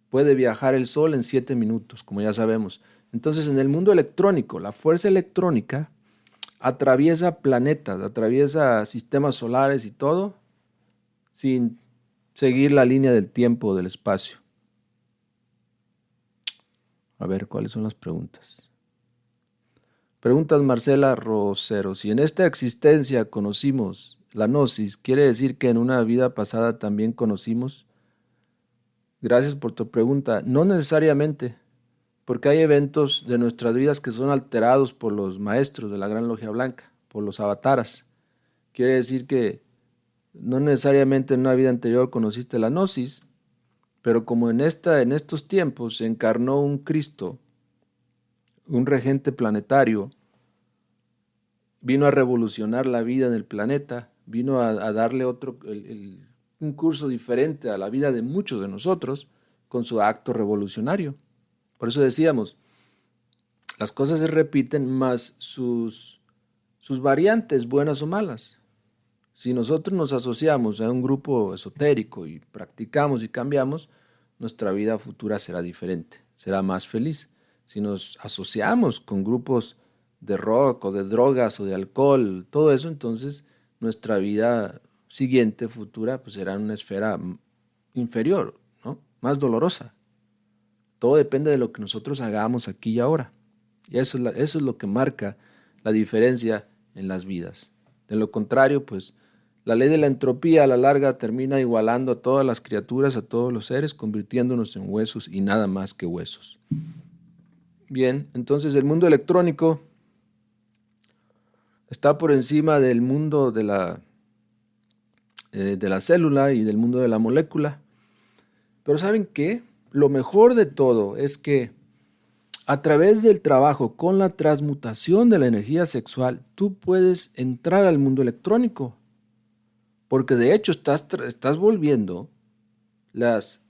Speaker 1: Puede viajar el Sol en 7 minutos, como ya sabemos. Entonces, en el mundo electrónico, la fuerza electrónica atraviesa planetas, atraviesa sistemas solares y todo, sin seguir la línea del tiempo o del espacio. A ver, ¿cuáles son las preguntas? Preguntas Marcela Rosero. Si en esta existencia conocimos la gnosis, ¿quiere decir que en una vida pasada también conocimos? Gracias por tu pregunta. No necesariamente, porque hay eventos de nuestras vidas que son alterados por los maestros de la Gran Logia Blanca, por los avataras. Quiere decir que no necesariamente en una vida anterior conociste la gnosis, pero como en estos tiempos se encarnó un Cristo, un regente planetario, vino a revolucionar la vida en el planeta, vino a darle un curso diferente a la vida de muchos de nosotros con su acto revolucionario. Por eso decíamos, las cosas se repiten más sus variantes, buenas o malas. Si nosotros nos asociamos a un grupo esotérico y practicamos y cambiamos, nuestra vida futura será diferente, será más feliz. Si nos asociamos con grupos de rock o de drogas o de alcohol, todo eso, entonces nuestra vida siguiente, futura, pues será en una esfera inferior, ¿no? Más dolorosa. Todo depende de lo que nosotros hagamos aquí y ahora. Y eso es lo que marca la diferencia en las vidas. De lo contrario, pues la ley de la entropía a la larga termina igualando a todas las criaturas, a todos los seres, convirtiéndonos en huesos y nada más que huesos. Bien, entonces el mundo electrónico está por encima del mundo de la célula y del mundo de la molécula. Pero ¿saben qué? Lo mejor de todo es que a través del trabajo con la transmutación de la energía sexual, tú puedes entrar al mundo electrónico. Porque de hecho estás volviendo las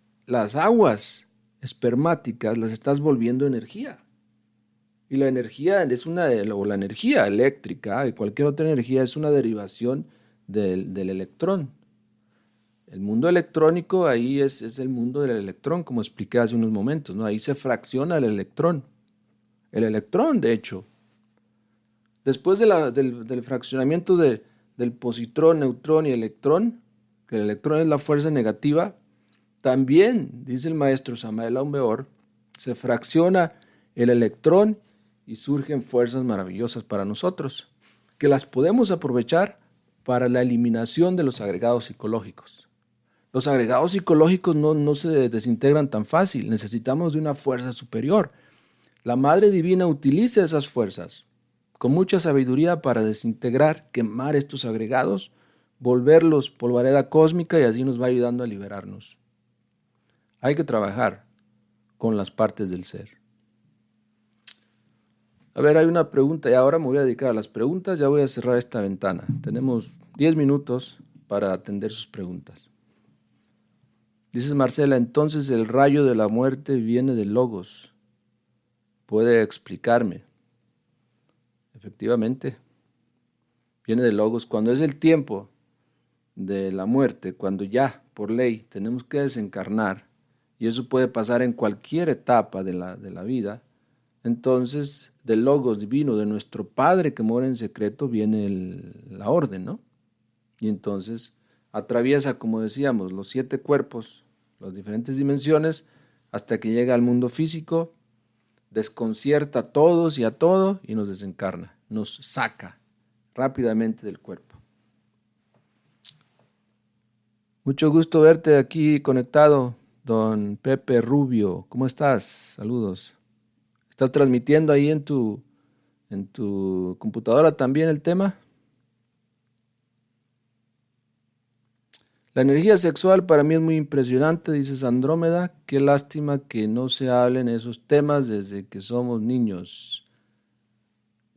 Speaker 1: aguas espermáticas, las estás volviendo energía. Y la energía o la energía eléctrica y cualquier otra energía es una derivación del electrón. El mundo electrónico ahí es el mundo del electrón, como expliqué hace unos momentos, ¿no? Ahí se fracciona el electrón. El electrón, de hecho. Después del fraccionamiento del positrón, neutrón y electrón, que el electrón es la fuerza negativa, también, dice el maestro Samael Aun Weor, se fracciona el electrón y surgen fuerzas maravillosas para nosotros, que las podemos aprovechar para la eliminación de los agregados psicológicos. Los agregados psicológicos no se desintegran tan fácil, necesitamos de una fuerza superior. La Madre Divina utiliza esas fuerzas con mucha sabiduría para desintegrar, quemar estos agregados, volverlos polvareda cósmica y así nos va ayudando a liberarnos. Hay que trabajar con las partes del ser. A ver, hay una pregunta y ahora me voy a dedicar a las preguntas, ya voy a cerrar esta ventana. Tenemos 10 minutos para atender sus preguntas. Dices Marcela, entonces el rayo de la muerte viene del Logos. ¿Puede explicarme? Efectivamente, viene del Logos. Cuando es el tiempo de la muerte, cuando ya por ley tenemos que desencarnar, y eso puede pasar en cualquier etapa de la vida, entonces del Logos divino, de nuestro Padre que mora en secreto, viene la orden, ¿no? Y entonces atraviesa, como decíamos, los 7 cuerpos, las diferentes dimensiones, hasta que llega al mundo físico, desconcierta a todos y a todo y nos desencarna, nos saca rápidamente del cuerpo. Mucho gusto verte aquí conectado, don Pepe Rubio. ¿Cómo estás? Saludos. ¿Estás transmitiendo ahí en tu computadora también el tema? La energía sexual para mí es muy impresionante, dices Andrómeda. Qué lástima que no se hablen esos temas desde que somos niños.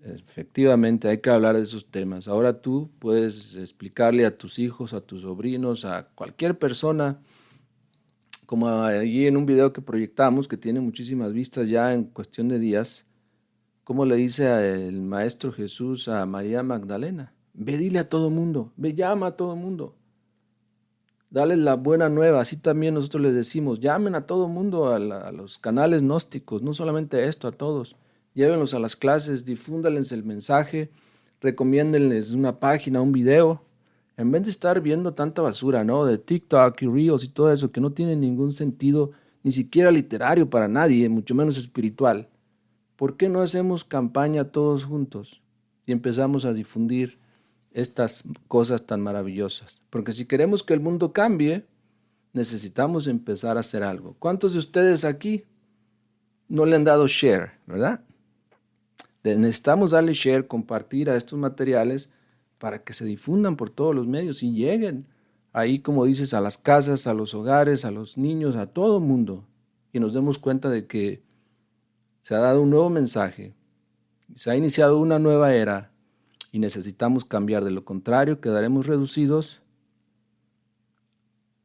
Speaker 1: Efectivamente, hay que hablar de esos temas. Ahora tú puedes explicarle a tus hijos, a tus sobrinos, a cualquier persona, como allí en un video que proyectamos, que tiene muchísimas vistas ya en cuestión de días, como le dice el Maestro Jesús a María Magdalena: ve, dile a todo mundo, ve, llama a todo mundo. Dale la buena nueva, así también nosotros les decimos, llamen a todo mundo a los canales gnósticos, no solamente esto, a todos. Llévenlos a las clases, difúndanles el mensaje, recomiéndenles una página, un video, en vez de estar viendo tanta basura, ¿no? De TikTok y Reels y todo eso, que no tiene ningún sentido, ni siquiera literario para nadie, mucho menos espiritual. ¿Por qué no hacemos campaña todos juntos y empezamos a difundir estas cosas tan maravillosas? Porque si queremos que el mundo cambie, necesitamos empezar a hacer algo. ¿Cuántos de ustedes aquí no le han dado share, verdad? Necesitamos darle share, compartir a estos materiales para que se difundan por todos los medios y lleguen ahí, como dices, a las casas, a los hogares, a los niños, a todo el mundo, y nos demos cuenta de que Se ha dado un nuevo mensaje, se ha iniciado una nueva era y necesitamos cambiar. De lo contrario, quedaremos reducidos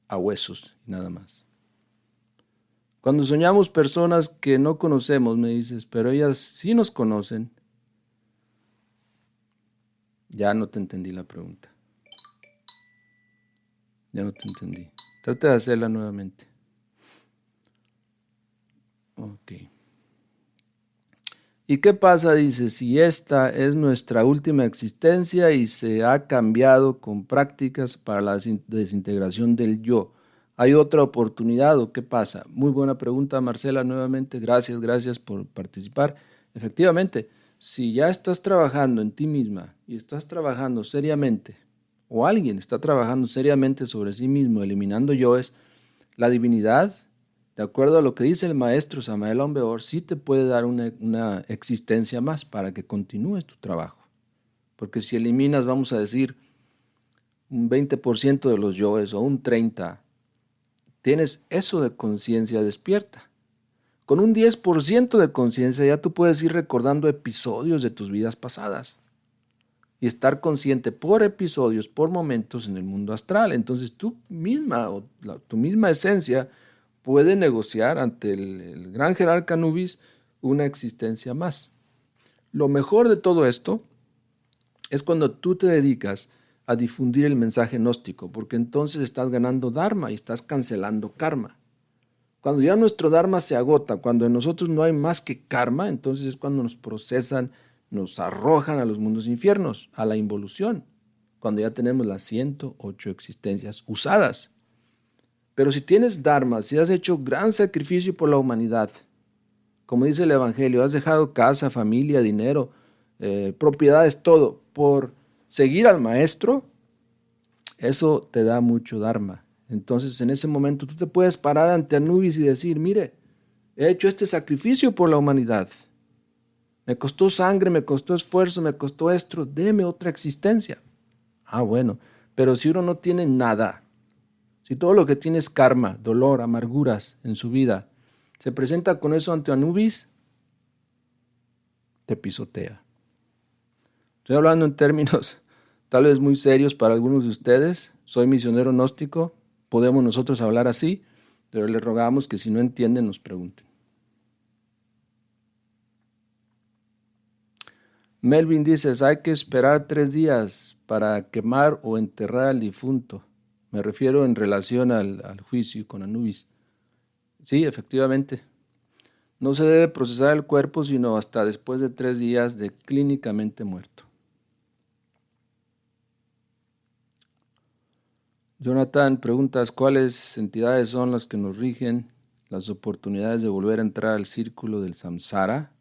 Speaker 1: a huesos y nada más. Cuando soñamos personas que no conocemos, me dices, pero ellas sí nos conocen, ya no te entendí la pregunta. Ya no te entendí. Trate de hacerla nuevamente. Ok. ¿Y qué pasa? Dice, si esta es nuestra última existencia y se ha cambiado con prácticas para la desintegración del yo, ¿hay otra oportunidad o qué pasa? Muy buena pregunta, Marcela, nuevamente. Gracias por participar. Efectivamente, si ya estás trabajando en ti misma y estás trabajando seriamente, o alguien está trabajando seriamente sobre sí mismo, eliminando yoes, la divinidad, de acuerdo a lo que dice el maestro Samael Aun Weor, sí te puede dar una existencia más para que continúes tu trabajo. Porque si eliminas, vamos a decir, un 20% de los yoes o un 30%, tienes eso de conciencia despierta. Con un 10% de conciencia ya tú puedes ir recordando episodios de tus vidas pasadas y estar consciente por episodios, por momentos en el mundo astral. Entonces tú misma, o tu misma esencia, puede negociar ante el gran jerarca Anubis una existencia más. Lo mejor de todo esto es cuando tú te dedicas a difundir el mensaje gnóstico, porque entonces estás ganando dharma y estás cancelando karma. Cuando ya nuestro dharma se agota, cuando en nosotros no hay más que karma, entonces es cuando nos procesan, nos arrojan a los mundos infiernos, a la involución, cuando ya tenemos las 108 existencias usadas. Pero si tienes dharma, si has hecho gran sacrificio por la humanidad, como dice el Evangelio, has dejado casa, familia, dinero, propiedades, todo, por seguir al maestro, eso te da mucho dharma. Entonces en ese momento tú te puedes parar ante Anubis y decir, mire, he hecho este sacrificio por la humanidad. Me costó sangre, me costó esfuerzo, me costó esto, deme otra existencia. Ah, bueno, pero si uno no tiene nada, si todo lo que tiene es karma, dolor, amarguras en su vida, se presenta con eso ante Anubis, te pisotea. Estoy hablando en términos tal vez muy serios para algunos de ustedes. Soy misionero gnóstico, podemos nosotros hablar así, pero les rogamos que si no entienden nos pregunten. Melvin dice, hay que esperar 3 días para quemar o enterrar al difunto. Me refiero en relación al juicio con Anubis. Sí, efectivamente. No se debe procesar el cuerpo sino hasta después de 3 días de clínicamente muerto. Jonathan, preguntas, ¿cuáles entidades son las que nos rigen las oportunidades de volver a entrar al círculo del samsara?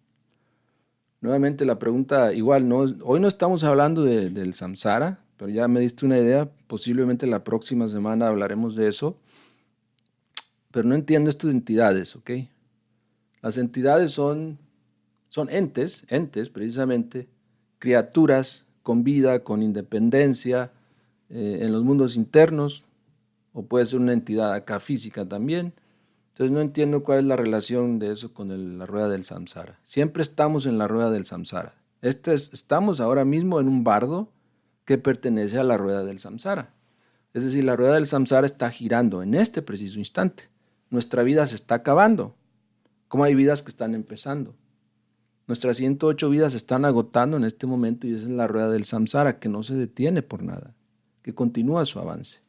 Speaker 1: Nuevamente la pregunta, igual, hoy no estamos hablando del samsara, pero ya me diste una idea, posiblemente la próxima semana hablaremos de eso, pero no entiendo estas entidades, ¿ok? Las entidades son entes precisamente, criaturas con vida, con independencia, en los mundos internos, o puede ser una entidad acá física también. Entonces no entiendo cuál es la relación de eso con la rueda del samsara. Siempre estamos en la rueda del samsara. Estamos ahora mismo en un bardo que pertenece a la rueda del samsara. Es decir, la rueda del samsara está girando en este preciso instante. Nuestra vida se está acabando, como hay vidas que están empezando. Nuestras 108 vidas se están agotando en este momento y esa es la rueda del samsara que no se detiene por nada, que continúa su avance.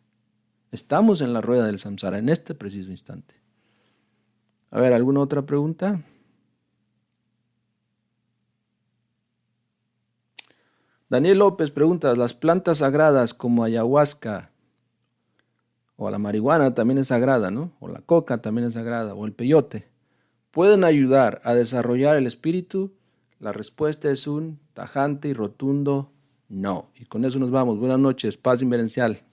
Speaker 1: Estamos en la rueda del samsara en este preciso instante. A ver, ¿alguna otra pregunta? Daniel López pregunta, ¿las plantas sagradas como ayahuasca o la marihuana también es sagrada, ¿no? O la coca también es sagrada, o el peyote, pueden ayudar a desarrollar el espíritu? La respuesta es un tajante y rotundo no. Y con eso nos vamos. Buenas noches, paz inverencial.